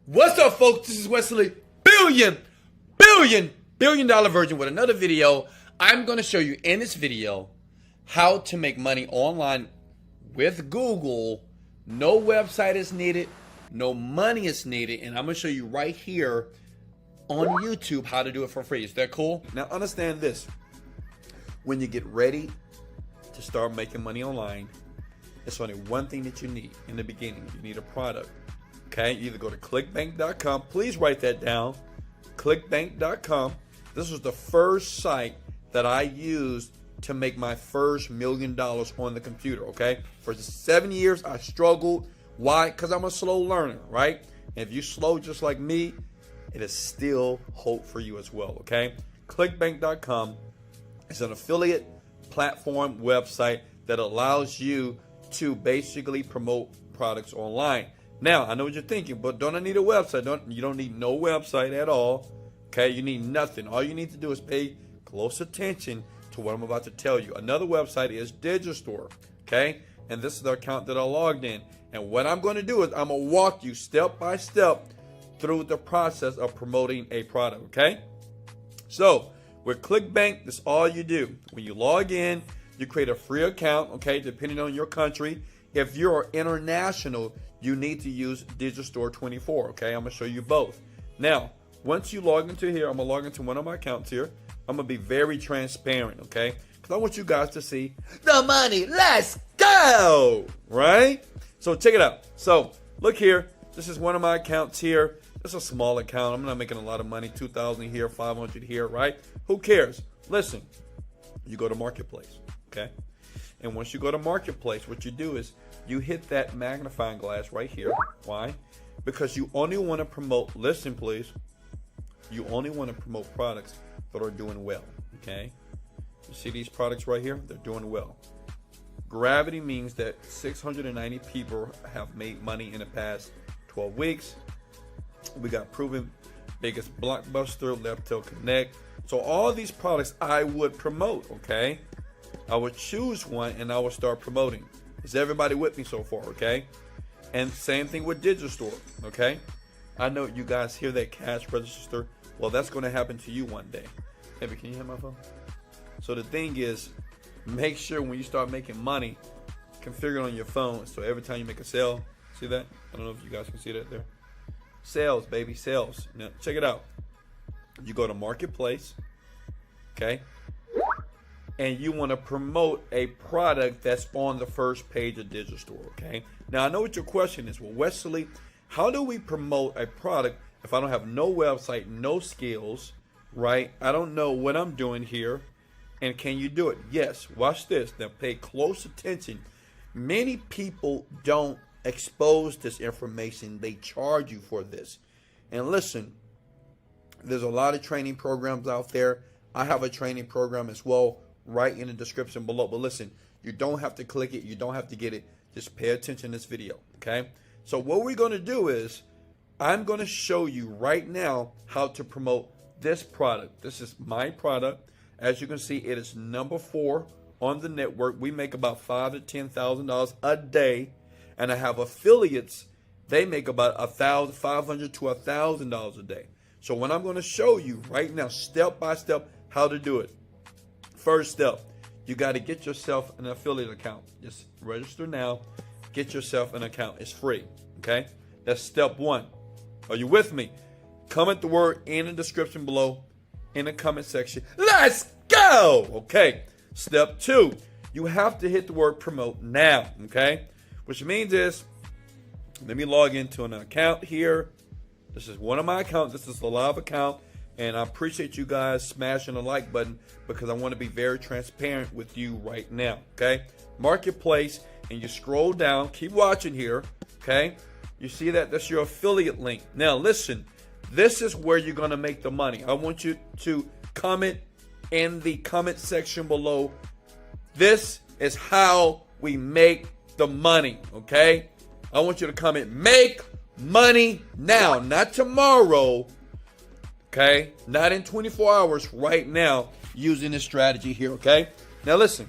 What's up, folks? This is Wesley Virgin with another video. I'm going to show you in this video how to make money online with Google. No website is needed, no money is needed, and I'm going to show you right here on YouTube how to do it for free. Is that cool? Now understand this. When you get ready to start making money online, it's only one thing that you need in the beginning. You need a product. Okay, either go to clickbank.com. Please write that down. Clickbank.com. This was the first site that I used to make my first $1 million on the computer. Okay, for 7 years I struggled. Why? Because I'm a slow learner, right? And if you're slow just like me, it is still hope for you as well. Okay, clickbank.com is an affiliate platform website that allows you to basically promote products online. Now, I know what you're thinking, but don't I need a website? You don't need no website at all. Okay, you need nothing. All you need to do is pay close attention to what I'm about to tell you. Another website is Digistore. Okay, and this is the account that I logged in. And what I'm going to do is I'm going to walk you step by step through the process of promoting a product. Okay, so with ClickBank, that's all you do. When you log in, you create a free account. Okay, depending on your country. If you're international, you need to use Digistore 24. Okay, I'm gonna show you both. Now, once you log into here, I'm gonna log into one of my accounts here. I'm gonna be very transparent, okay? Because I want you guys to see the money. Let's go! Right? So check it out. So look here. This is one of my accounts here. It's a small account. I'm not making a lot of money. 2,000 here, 500 here, right? Who cares? Listen, you go to Marketplace, okay? And once you go to Marketplace, what you do is you hit that magnifying glass right here. Why? Because you only want to promote, listen please, you only want to promote products that are doing well, okay? You see these products right here? They're doing well. Gravity means that 690 people have made money in the past 12 weeks. We got Proven, biggest blockbuster, Leptel Connect. So all these products I would promote, okay? I would choose one and I would start promoting. Is everybody with me so far, okay? And same thing with Digistore, okay? I know you guys hear that cash register. Well, that's going to happen to you one day. Baby, can you hear my phone? So the thing is, make sure when you start making money, configure it on your phone. So every time you make a sale, see that? I don't know if you guys can see that there. Sales, baby, sales. Now, check it out. You go to Marketplace, okay? And you want to promote a product that's on the first page of Digistore, okay? Now, I know what your question is. Well, Wesley, how do we promote a product if I don't have no website, no skills, right? I don't know what I'm doing here. And can you do it? Yes. Watch this. Now, pay close attention. Many people don't expose this information. They charge you for this. And listen, there's a lot of training programs out there. I have a training program as well, right in the description below. But listen, you don't have to click it. You don't have to get it. Just pay attention to this video, okay? So what we're going to do is I'm going to show you right now how to promote this product. This is my product. As you can see, it is number 4 on the network. We make about $5,000 to $10,000 a day. And I have affiliates. They make about $500 to $1,000 a day. So what I'm going to show you right now, step by step, how to do it. First step, you got to get yourself an affiliate account. Just register now. Get yourself an account. It's free. Okay? That's step 1. Are you with me? Comment the word in the description below in the comment section. Let's go! Okay. Step 2, you have to hit the word promote now. Okay? Which means is, let me log into an account here. This is one of my accounts. This is a live account. And I appreciate you guys smashing the like button because I want to be very transparent with you right now, okay? Marketplace, and you scroll down. Keep watching here, okay? You see that? That's your affiliate link. Now, listen. This is where you're going to make the money. I want you to comment in the comment section below. This is how we make the money, okay? I want you to comment, make money now, not tomorrow. Okay, not in 24 hours, right now, using this strategy here, okay? Now listen.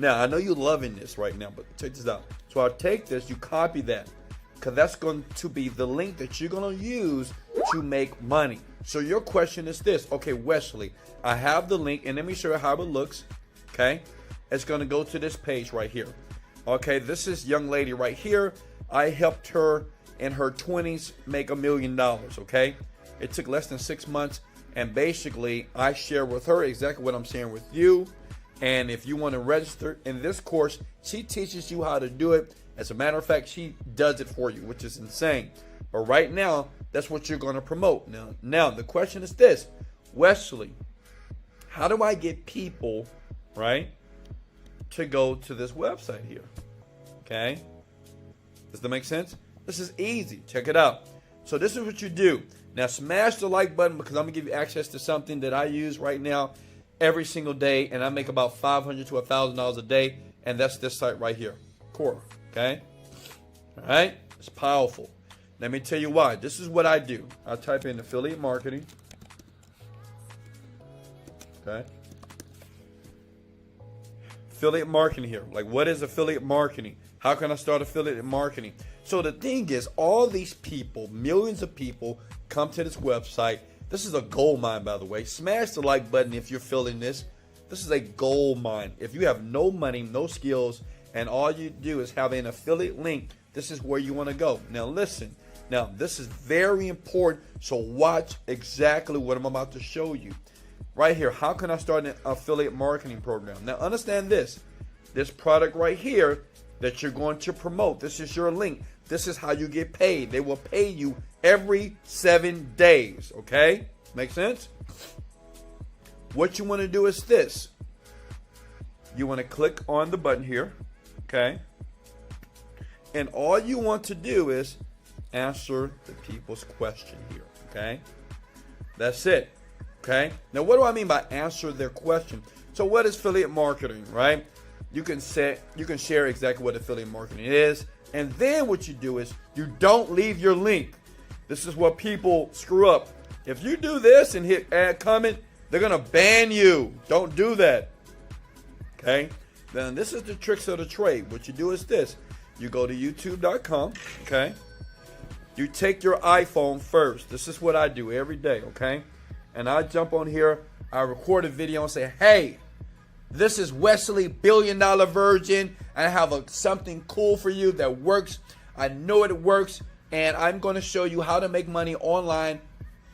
Now, I know you're loving this right now, but check this out. So I'll take this, you copy that. because that's going to be the link that you're going to use to make money. So your question is this. Okay, Wesley, I have the link, and let me show you how it looks. Okay, it's going to go to this page right here. Okay, this is young lady right here. I helped her in her 20s make $1 million. Okay, it took less than 6 months, and basically I share with her exactly what I'm sharing with you. And if you want to register in this course, she teaches you how to do it. As a matter of fact, she does it for you, which is insane. But right now, that's what you're going to promote. Now the question is this, Wesley, how do I get people, right, to go to this website here? Okay, does that make sense? This is easy. Check it out. So this is what you do. Now smash the like button, because I'm gonna give you access to something that I use right now every single day, and I make about $500 to $1,000 a day, and that's this site right here, Core. Okay, all right, it's powerful. Let me tell you why. This is what I do. I type in affiliate marketing. Okay, affiliate marketing here. Like, what is affiliate marketing? How can I start affiliate marketing? So the thing is, all these people, millions of people, come to this website. This is a gold mine, by the way. Smash the like button if you're feeling this. This is a gold mine. If you have no money, no skills, and all you do is have an affiliate link, this is where you want to go. Now listen. Now this is very important, so watch exactly what I'm about to show you. Right here, how can I start an affiliate marketing program? Now understand this. This product right here that you're going to promote, this is your link. This is how you get paid. They will pay you every 7 days, okay? Make sense? What you want to do is this. You want to click on the button here, okay? And all you want to do is answer the people's question here, okay? That's it, okay? Now, what do I mean by answer their question? So what is affiliate marketing, right? You can share exactly what affiliate marketing is. And then what you do is you don't leave your link. This is what people screw up. If you do this and hit add comment, they're going to ban you. Don't do that. Okay? Then this is the tricks of the trade. What you do is this. You go to youtube.com, okay? You take your iPhone first. This is what I do every day, okay? And I jump on here, I record a video and say, hey, this is Wesley $1 Billion Virgin, and I have something cool for you that works. I know it works, and I'm going to show you how to make money online,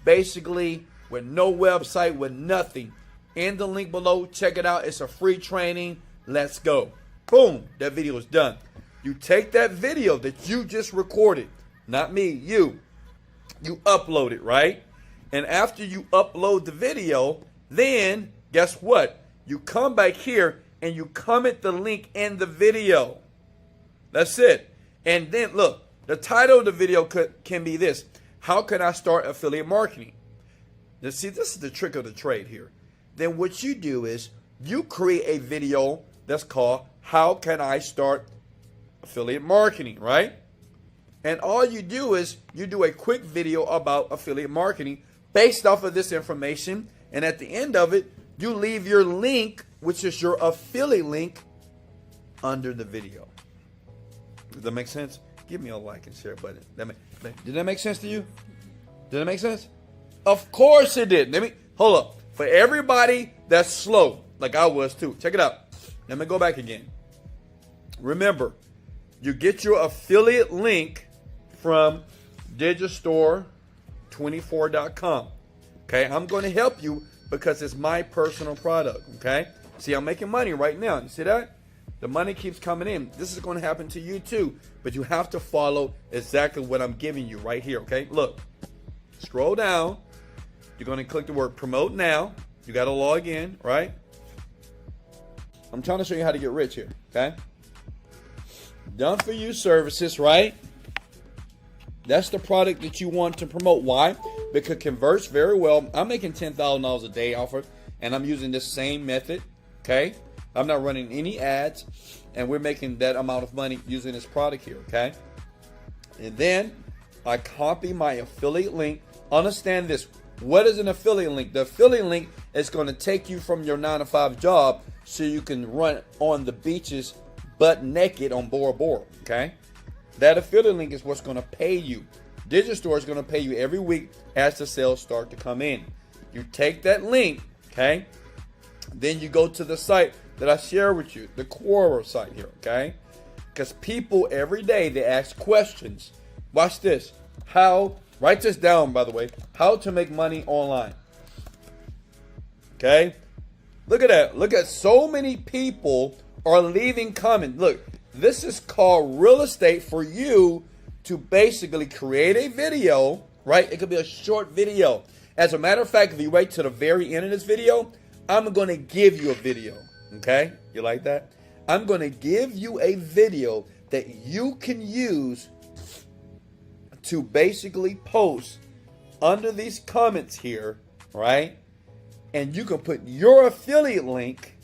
basically with no website, with nothing. In the link below, check it out. It's a free training. Let's go. Boom, that video is done. You take that video that you just recorded, not me, you upload it, right? And after you upload the video, then guess what? You come back here and you comment the link in the video. That's it. And then look, the title of the video can be this. How can I start affiliate marketing? Now see, this is the trick of the trade here. Then what you do is you create a video that's called How Can I Start Affiliate Marketing, right? And all you do is you do a quick video about affiliate marketing based off of this information. And at the end of it, you leave your link, which is your affiliate link, under the video. Does that make sense? Give me a like and share button. Did that make sense to you? Did that make sense? Of course it did. Hold up. For everybody that's slow, like I was too, check it out. Let me go back again. Remember, you get your affiliate link from digistore24.com. Okay, I'm going to help you because it's my personal product, okay? See, I'm making money right now. You see that? The money keeps coming in. This is going to happen to you too, but you have to follow exactly what I'm giving you right here, okay? Look, scroll down. You're going to click the word promote now. You got to log in, right? I'm trying to show you how to get rich here, okay? Done for you services, right? That's the product that you want to promote. Why? Because it converts very well. I'm making $10,000 a day off it, and I'm using this same method, okay? I'm not running any ads, and we're making that amount of money using this product here, okay? And then I copy my affiliate link. Understand this. What is an affiliate link? The affiliate link is going to take you from your 9-to-5 job so you can run on the beaches butt naked on Bora Bora, okay? That affiliate link is what's going to pay you. Digistore is going to pay you every week as the sales start to come in. You take that link, okay? Then you go to the site that I share with you, the Quora site here, okay? Because people every day, they ask questions. Watch this. Write this down, by the way. How to make money online. Okay? Look at that. Look at so many people are leaving comments. Look, this is called real estate for you to basically create a video, right? It could be a short video. As a matter of fact, if you wait to the very end of this video, I'm going to give you a video. Okay? You like that? I'm going to give you a video that you can use to basically post under these comments here, right? And you can put your affiliate link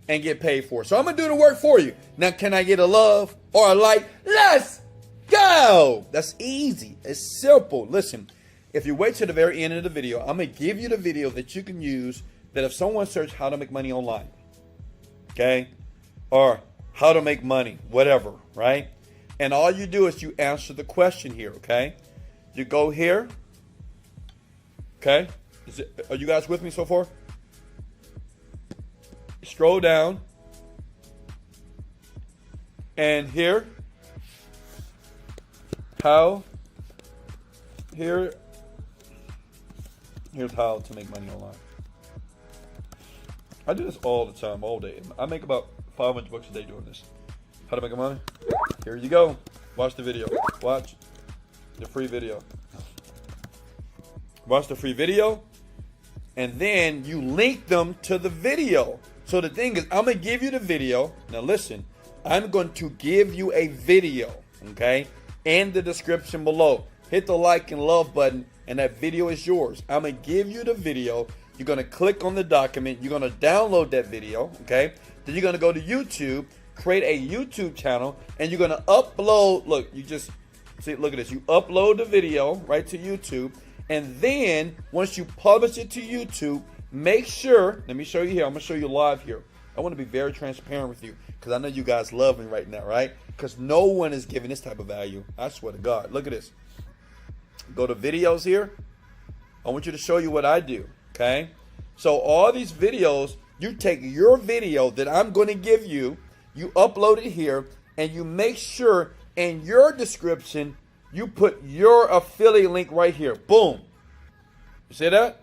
and get paid for it. So I'm going to do the work for you. Now, can I get a love or a like? Let's go. That's easy. It's simple. Listen, if you wait to the very end of the video, I'm going to give you the video that you can use that if someone searches how to make money online, okay, or how to make money, whatever, right? And all you do is you answer the question here, okay? You go here, okay? Are you guys with me so far? Scroll down. And here's how to make money online. I do this all the time, all day. I make about $500 a day doing this. How to make money? Here you go. Watch the video. Watch the free video. Watch the free video. And then you link them to the video. So the thing is, I'm going to give you the video. Now listen, I'm going to give you a video, okay, in the description below. Hit the like and love button, and that video is yours. I'm going to give you the video. You're going to click on the document. You're going to download that video, okay? Then you're going to go to YouTube, create a YouTube channel, and you're going to upload. Look, you just see, look at this. You upload the video right to YouTube, and then once you publish it to YouTube, make sure, let me show you here. I'm going to show you live here. I want to be very transparent with you because I know you guys love me right now, right? Because no one is giving this type of value. I swear to God. Look at this. Go to videos here. I want you to show you what I do, okay? So all these videos, you take your video that I'm going to give you, you upload it here, and you make sure in your description, you put your affiliate link right here. Boom. You see that?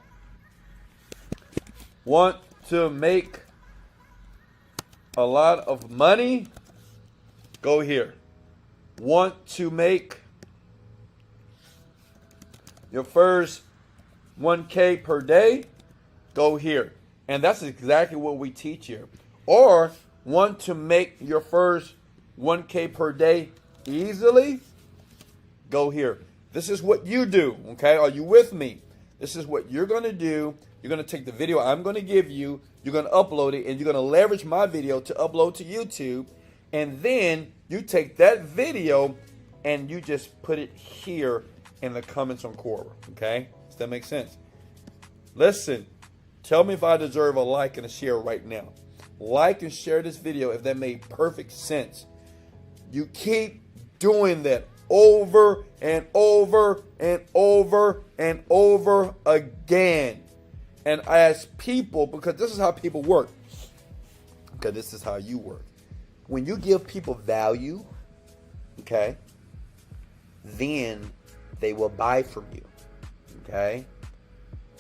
Want to make a lot of money? Go here. Want to make your first 1K per day? Go here. And that's exactly what we teach here. Or want to make your first 1K per day easily? Go here. This is what you do, okay? Are you with me? This is what you're going to do. You're going to take the video I'm going to give you. You're going to upload it, and you're going to leverage my video to upload to YouTube. And then you take that video and you just put it here in the comments on Quora, okay? Does that make sense? Listen, tell me if I deserve a like and a share right now. Like and share this video if that made perfect sense. You keep doing that over and over and over and over again. And I ask people, because this is how people work. Okay, this is how you work. When you give people value, okay, then they will buy from you, okay?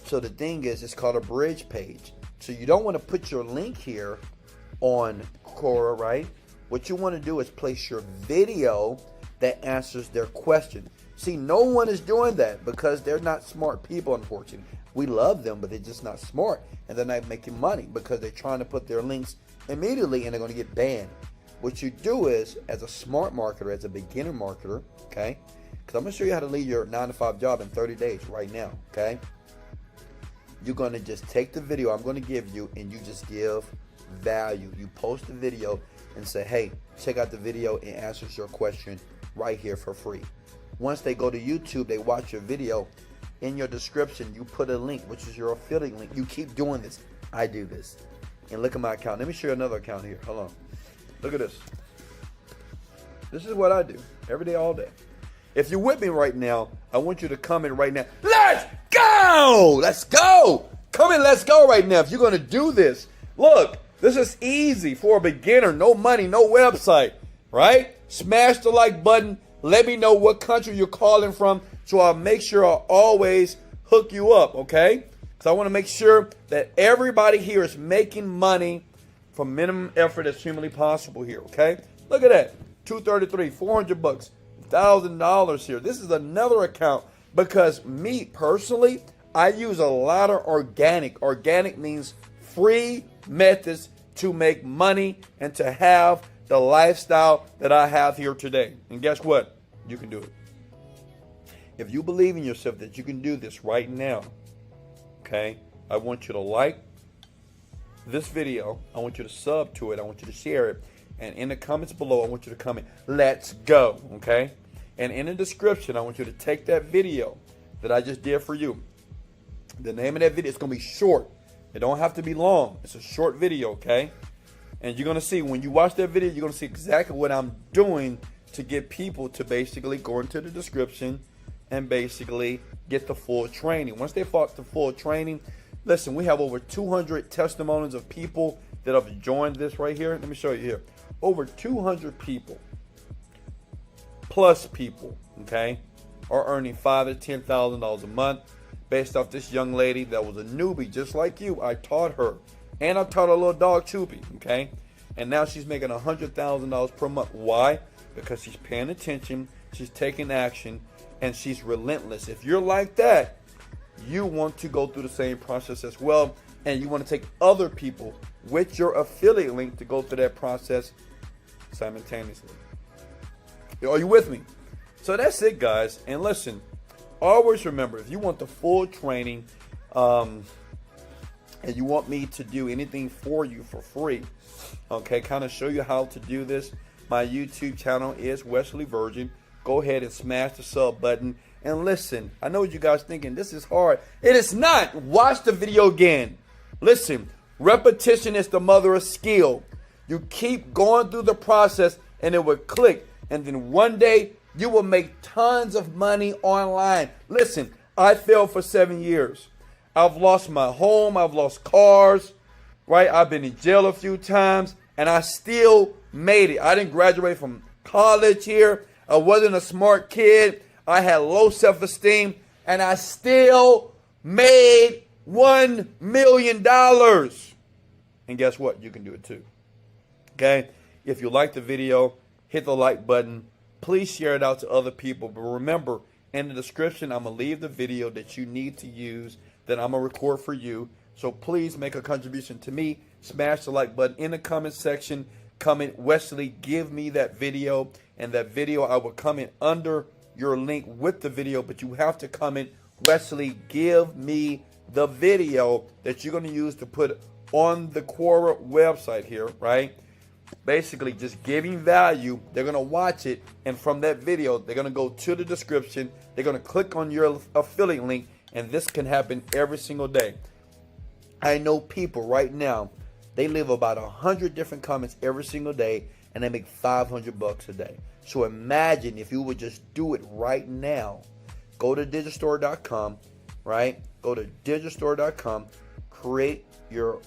So the thing is, it's called a bridge page. So you don't want to put your link here on Quora, right? What you want to do is place your video that answers their question. See, no one is doing that because they're not smart people, unfortunately. We love them, but they're just not smart. And they're not making money because they're trying to put their links immediately and they're going to get banned. What you do is, as a smart marketer, as a beginner marketer, okay? Because I'm going to show you how to leave your 9-to-5 job in 30 days right now, okay? You're going to just take the video I'm going to give you and you just give value. You post the video and say, hey, check out the video and answers your question right here for free. Once they go to YouTube, they watch your video. In your description, you put a link, which is your affiliate link. You keep doing this. I do this. And look at my account. Let me show you another account here. Hold on. Look at this. This is what I do every day, all day. If you're with me right now, I want you to comment right now. Let's go! Let's go! Come in, let's go right now. If you're going to do this, look, this is easy for a beginner. No money, no website, right? Smash the like button. Let me know what country you're calling from so I'll make sure I always hook you up, okay? Because I want to make sure that everybody here is making money for minimum effort as humanly possible here, okay? Look at that. 233, 400 bucks, $1,000 here. This is another account because me personally, I use a lot of organic. Organic means free methods to make money and to have the lifestyle that I have here today. And guess what? You can do it. If you believe in yourself that you can do this right now, okay, I want you to like this video. I want you to sub to it. I want you to share it. And in the comments below, I want you to comment, let's go, okay? And in the description, I want you to take that video that I just did for you. The name of that video is going to be short. It don't have to be long. It's a short video, okay? And you're going to see, when you watch that video, you're going to see exactly what I'm doing to get people to basically go into the description and basically get the full training. Once they fought the full training, listen, we have over 200 testimonies of people that have joined this right here. Let me show you here. Over 200 people, plus people, okay, are earning $5,000 to $10,000 a month based off this young lady that was a newbie just like you. I taught her, and I taught her little dog Choopy, okay, and now she's making $100,000 per month. Why? Because she's paying attention, she's taking action, and she's relentless. If you're like that, you want to go through the same process as well, and you want to take other people with your affiliate link to go through that process simultaneously. Are you with me? So that's it, guys. And listen, always remember, if you want the full training and you want me to do anything for you for free, okay, kind of show you how to do this, my YouTube channel is Wesley Virgin. Go ahead and smash the sub button. And listen, I know what you guys thinking, this is hard. It is not. Watch the video again. Listen, repetition is the mother of skill. You keep going through the process and it will click. And then one day you will make tons of money online. Listen, I failed for 7 years. I've lost my home. I've lost cars, right? I've been in jail a few times and I still made it. I didn't graduate from college here. I wasn't a smart kid. I had low self-esteem and I still made $1 million. And guess what? You can do it too. Okay? If you like the video, hit the like button. Please share it out to other people. But remember, in the description, I'm going to leave the video that you need to use that I'm going to record for you. So please make a contribution to me. Smash the like button in the comment section. Comment, Wesley, give me that video. And that video, I will comment under your link with the video. But you have to comment, Wesley, give me the video that you're going to use to put on the Quora website here, right? Basically just giving value. They're going to watch it, and from that video they're going to go to the description, they're going to click on your affiliate link, and this can happen every single day. I know people right now, they leave about 100 different comments every single day and they make 500 bucks a day. So imagine if you would just do it right now. Go to digistore.com, right? Go to digistore.com, create your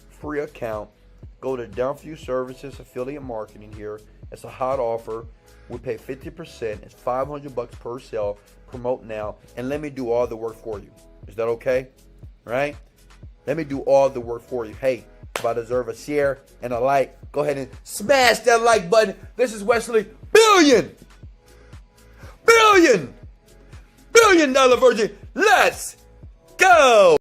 free account. Go to Done For You Services affiliate marketing here. It's a hot offer. We pay 50%. It's 500 bucks per sale. Promote now, and let me do all the work for you. Is that okay? Right? Let me do all the work for you. Hey, if I deserve a share and a like, go ahead and smash that like button. This is Wesley Billion Dollar Virgin. Let's go.